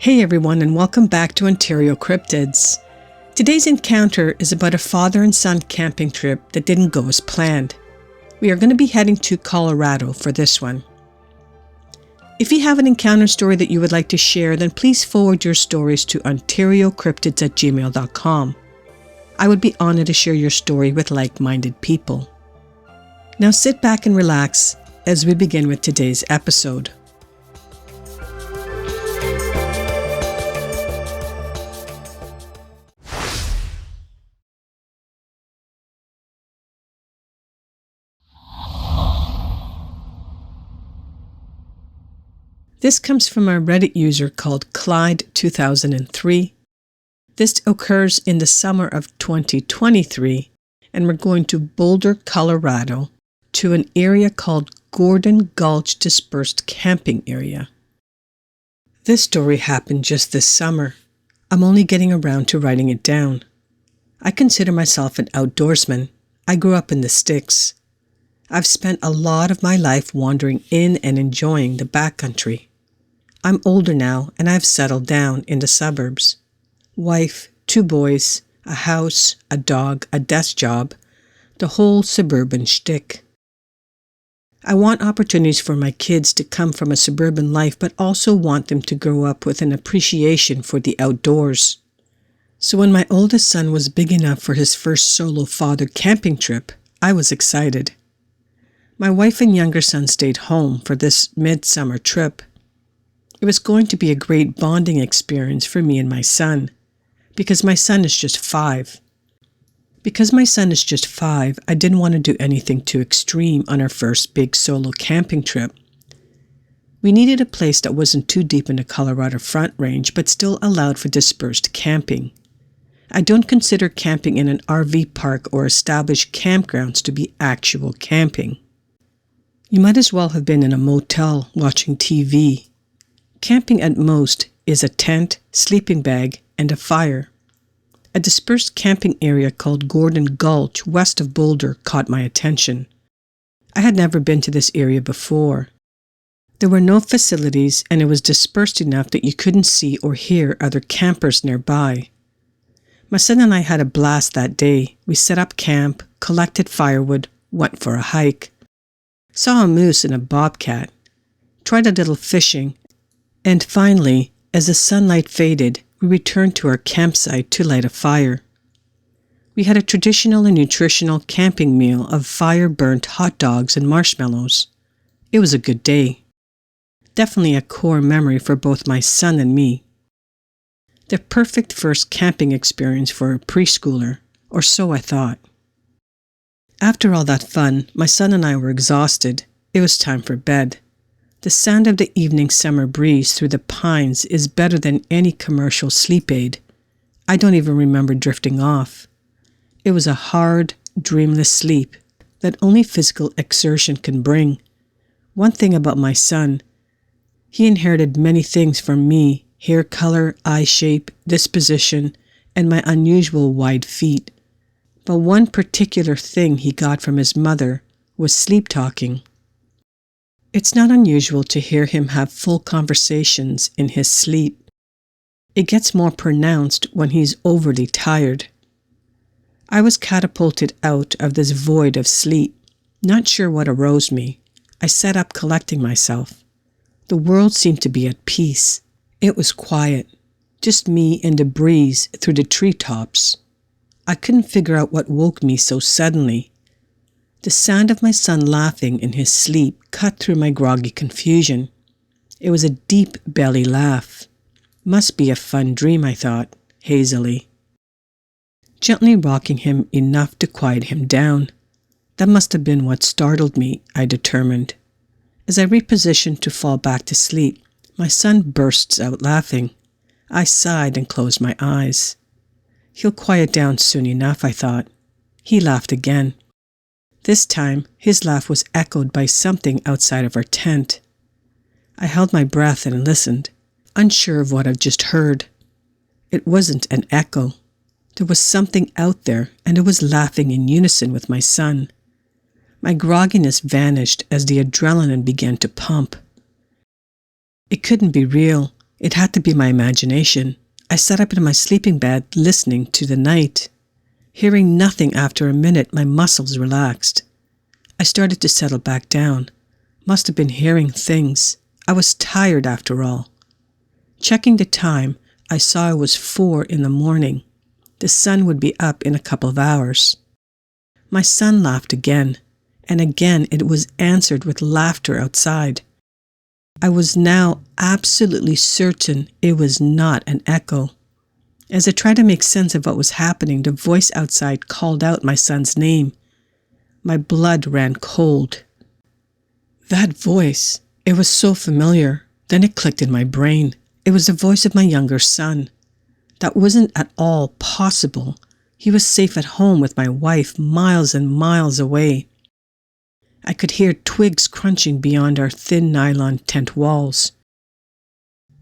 Hey everyone, and welcome back to Ontario Cryptids. Today's encounter is about a father and son camping trip that didn't go as planned. We are going to be heading to Colorado for this one. If you have an encounter story that you would like to share, then please forward your stories to OntarioCryptids@gmail.com. I would be honored to share your story with like-minded people. Now sit back and relax as we begin with today's episode. This comes from a Reddit user called Clyde2003. This occurs in the summer of 2023, and we're going to Boulder, Colorado, to an area called Gordon Gulch Dispersed Camping Area. This story happened just this summer. I'm only getting around to writing it down. I consider myself an outdoorsman. I grew up in the sticks. I've spent a lot of my life wandering in and enjoying the backcountry. I'm older now and I've settled down in the suburbs. Wife, 2 boys, a house, a dog, a desk job, the whole suburban shtick. I want opportunities for my kids to come from a suburban life, but also want them to grow up with an appreciation for the outdoors. So when my oldest son was big enough for his first solo father camping trip, I was excited. My wife and younger son stayed home for this midsummer trip. It was going to be a great bonding experience for me and my son, because my son is just 5. Because my son is just 5, I didn't want to do anything too extreme on our first big solo camping trip. We needed a place that wasn't too deep in the Colorado Front Range, but still allowed for dispersed camping. I don't consider camping in an RV park or established campgrounds to be actual camping. You might as well have been in a motel watching TV. Camping at most is a tent, sleeping bag, and a fire. A dispersed camping area called Gordon Gulch west of Boulder caught my attention. I had never been to this area before. There were no facilities, and it was dispersed enough that you couldn't see or hear other campers nearby. My son and I had a blast that day. We set up camp, collected firewood, went for a hike, saw a moose and a bobcat, tried a little fishing, and finally, as the sunlight faded, we returned to our campsite to light a fire. We had a traditional and nutritional camping meal of fire-burnt hot dogs and marshmallows. It was a good day. Definitely a core memory for both my son and me. The perfect first camping experience for a preschooler, or so I thought. After all that fun, my son and I were exhausted. It was time for bed. The sound of the evening summer breeze through the pines is better than any commercial sleep aid. I don't even remember drifting off. It was a hard, dreamless sleep that only physical exertion can bring. One thing about my son, he inherited many things from me: hair color, eye shape, disposition, and my unusual wide feet. But one particular thing he got from his mother was sleep talking. It's not unusual to hear him have full conversations in his sleep. It gets more pronounced when he's overly tired. I was catapulted out of this void of sleep, not sure what aroused me. I sat up collecting myself. The world seemed to be at peace. It was quiet, just me and the breeze through the treetops. I couldn't figure out what woke me so suddenly. The sound of my son laughing in his sleep cut through my groggy confusion. It was a deep belly laugh. Must be a fun dream, I thought, hazily. Gently rocking him enough to quiet him down. That must have been what startled me, I determined. As I repositioned to fall back to sleep, my son bursts out laughing. I sighed and closed my eyes. He'll quiet down soon enough, I thought. He laughed again. This time, his laugh was echoed by something outside of our tent. I held my breath and listened, unsure of what I'd just heard. It wasn't an echo. There was something out there, and it was laughing in unison with my son. My grogginess vanished as the adrenaline began to pump. It couldn't be real. It had to be my imagination. I sat up in my sleeping bed, listening to the night. Hearing nothing after a minute, my muscles relaxed. I started to settle back down. Must have been hearing things. I was tired after all. Checking the time, I saw it was 4 in the morning. The sun would be up in a couple of hours. My son laughed again, and again it was answered with laughter outside. I was now absolutely certain it was not an echo. As I tried to make sense of what was happening, the voice outside called out my son's name. My blood ran cold. That voice, it was so familiar. Then it clicked in my brain. It was the voice of my younger son. That wasn't at all possible. He was safe at home with my wife, miles and miles away. I could hear twigs crunching beyond our thin nylon tent walls.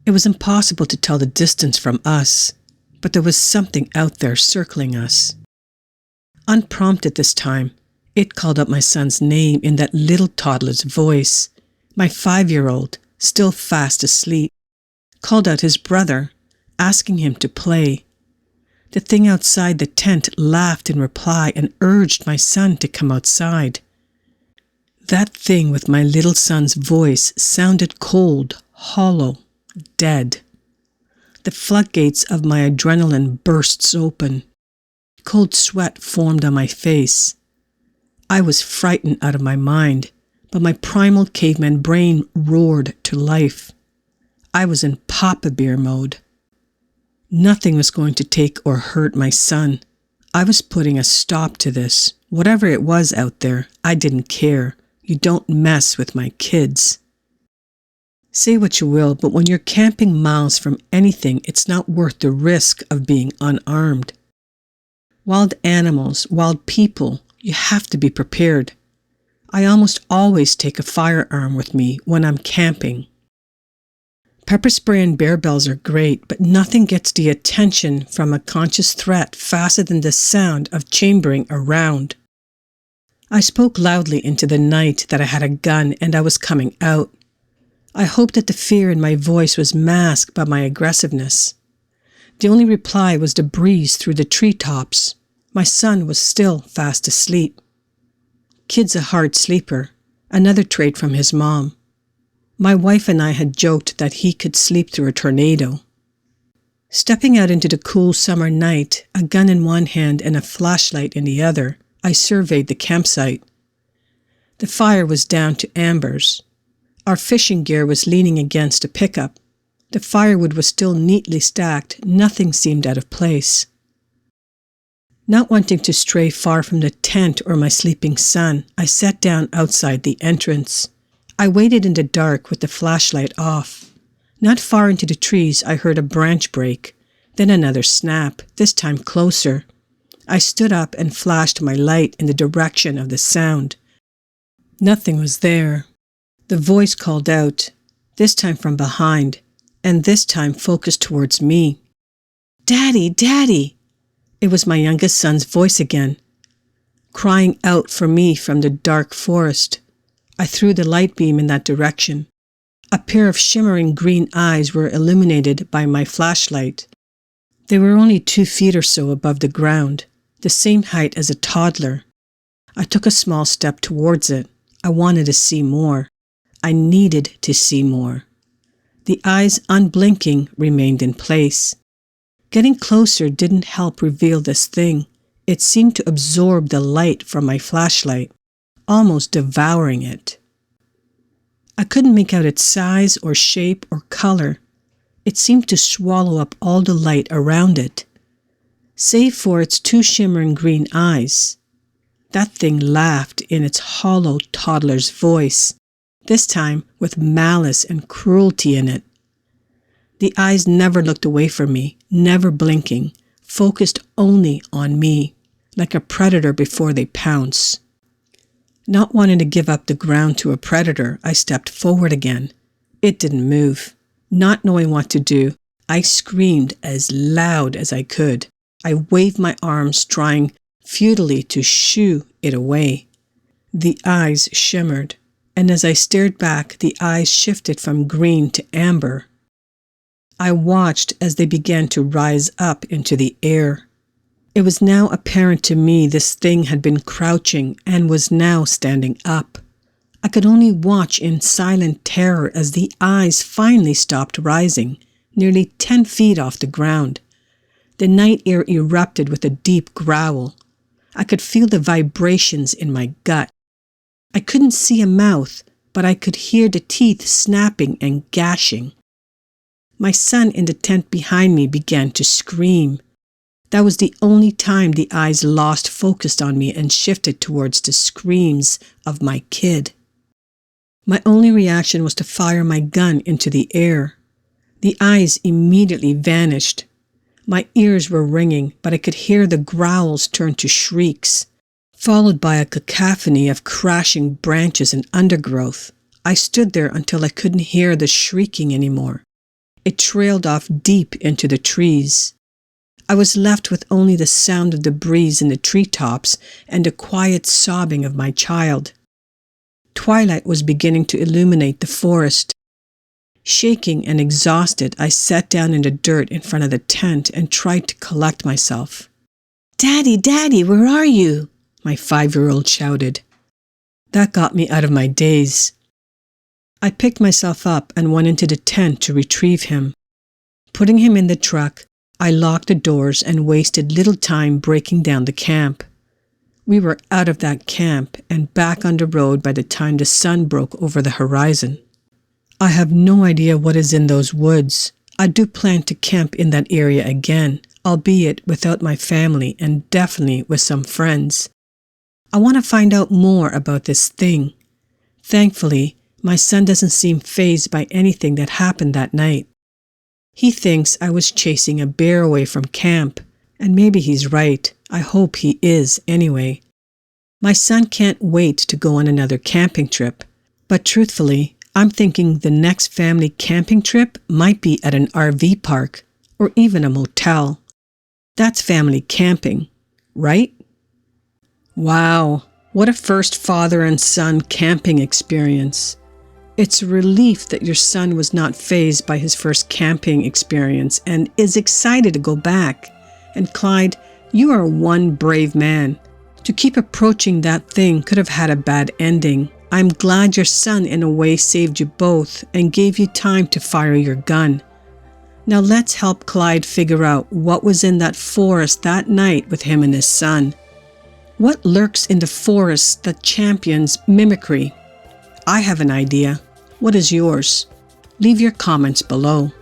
It was impossible to tell the distance from us, but there was something out there circling us. Unprompted this time, it called out my son's name in that little toddler's voice. My 5-year-old, still fast asleep, called out his brother, asking him to play. The thing outside the tent laughed in reply and urged my son to come outside. That thing with my little son's voice sounded cold, hollow, dead. The floodgates of my adrenaline burst open. Cold sweat formed on my face. I was frightened out of my mind, but my primal caveman brain roared to life. I was in Papa Bear mode. Nothing was going to take or hurt my son. I was putting a stop to this. Whatever it was out there, I didn't care. You don't mess with my kids. Say what you will, but when you're camping miles from anything, it's not worth the risk of being unarmed. Wild animals, wild people, you have to be prepared. I almost always take a firearm with me when I'm camping. Pepper spray and bear bells are great, but nothing gets the attention from a conscious threat faster than the sound of chambering around. I spoke loudly into the night that I had a gun and I was coming out. I hoped that the fear in my voice was masked by my aggressiveness. The only reply was the breeze through the treetops. My son was still fast asleep. Kid's a hard sleeper, another trait from his mom. My wife and I had joked that he could sleep through a tornado. Stepping out into the cool summer night, a gun in one hand and a flashlight in the other, I surveyed the campsite. The fire was down to embers. Our fishing gear was leaning against a pickup. The firewood was still neatly stacked. Nothing seemed out of place. Not wanting to stray far from the tent or my sleeping son, I sat down outside the entrance. I waited in the dark with the flashlight off. Not far into the trees, I heard a branch break, then another snap, this time closer. I stood up and flashed my light in the direction of the sound. Nothing was there. The voice called out, this time from behind, and this time focused towards me. "Daddy, Daddy!" It was my youngest son's voice again, crying out for me from the dark forest. I threw the light beam in that direction. A pair of shimmering green eyes were illuminated by my flashlight. They were only 2 feet or so above the ground, the same height as a toddler. I took a small step towards it. I wanted to see more. I needed to see more. The eyes, unblinking, remained in place. Getting closer didn't help reveal this thing. It seemed to absorb the light from my flashlight, almost devouring it. I couldn't make out its size or shape or color. It seemed to swallow up all the light around it. Save for its 2 shimmering green eyes. That thing laughed in its hollow toddler's voice, this time with malice and cruelty in it. The eyes never looked away from me, never blinking, focused only on me, like a predator before they pounce. Not wanting to give up the ground to a predator, I stepped forward again. It didn't move. Not knowing what to do, I screamed as loud as I could. I waved my arms, trying futilely to shoo it away. The eyes shimmered, and as I stared back, the eyes shifted from green to amber. I watched as they began to rise up into the air. It was now apparent to me this thing had been crouching and was now standing up. I could only watch in silent terror as the eyes finally stopped rising, nearly 10 feet off the ground. The night air erupted with a deep growl. I could feel the vibrations in my gut. I couldn't see a mouth, but I could hear the teeth snapping and gashing. My son in the tent behind me began to scream. That was the only time the eyes lost focus on me and shifted towards the screams of my kid. My only reaction was to fire my gun into the air. The eyes immediately vanished. My ears were ringing, but I could hear the growls turn to shrieks, followed by a cacophony of crashing branches and undergrowth. I stood there until I couldn't hear the shrieking anymore. It trailed off deep into the trees. I was left with only the sound of the breeze in the treetops and the quiet sobbing of my child. Twilight was beginning to illuminate the forest. Shaking and exhausted, I sat down in the dirt in front of the tent and tried to collect myself. "Daddy, Daddy, where are you?" my 5-year-old shouted. That got me out of my daze. I picked myself up and went into the tent to retrieve him. Putting him in the truck, I locked the doors and wasted little time breaking down the camp. We were out of that camp and back on the road by the time the sun broke over the horizon. I have no idea what is in those woods. I do plan to camp in that area again, albeit without my family and definitely with some friends. I want to find out more about this thing. Thankfully, my son doesn't seem fazed by anything that happened that night. He thinks I was chasing a bear away from camp, and maybe he's right. I hope he is anyway. My son can't wait to go on another camping trip, but truthfully, I'm thinking the next family camping trip might be at an RV park or even a motel. That's family camping, right? Wow, what a first father and son camping experience. It's a relief that your son was not fazed by his first camping experience and is excited to go back. And Clyde, you are one brave man. To keep approaching that thing could have had a bad ending. I'm glad your son in a way saved you both and gave you time to fire your gun. Now let's help Clyde figure out what was in that forest that night with him and his son. What lurks in the forest that champions mimicry? I have an idea. What is yours? Leave your comments below.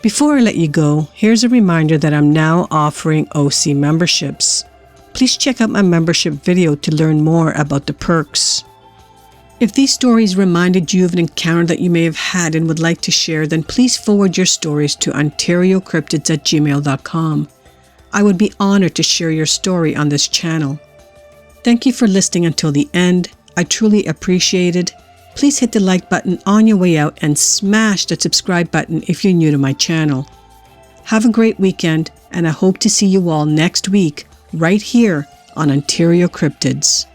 Before I let you go, here's a reminder that I'm now offering OC memberships. Please check out my membership video to learn more about the perks. If these stories reminded you of an encounter that you may have had and would like to share, then please forward your stories to OntarioCryptids@gmail.com. I would be honored to share your story on this channel. Thank you for listening until the end. I truly appreciate it. Please hit the like button on your way out and smash the subscribe button if you're new to my channel. Have a great weekend, and I hope to see you all next week right here on Ontario Cryptids.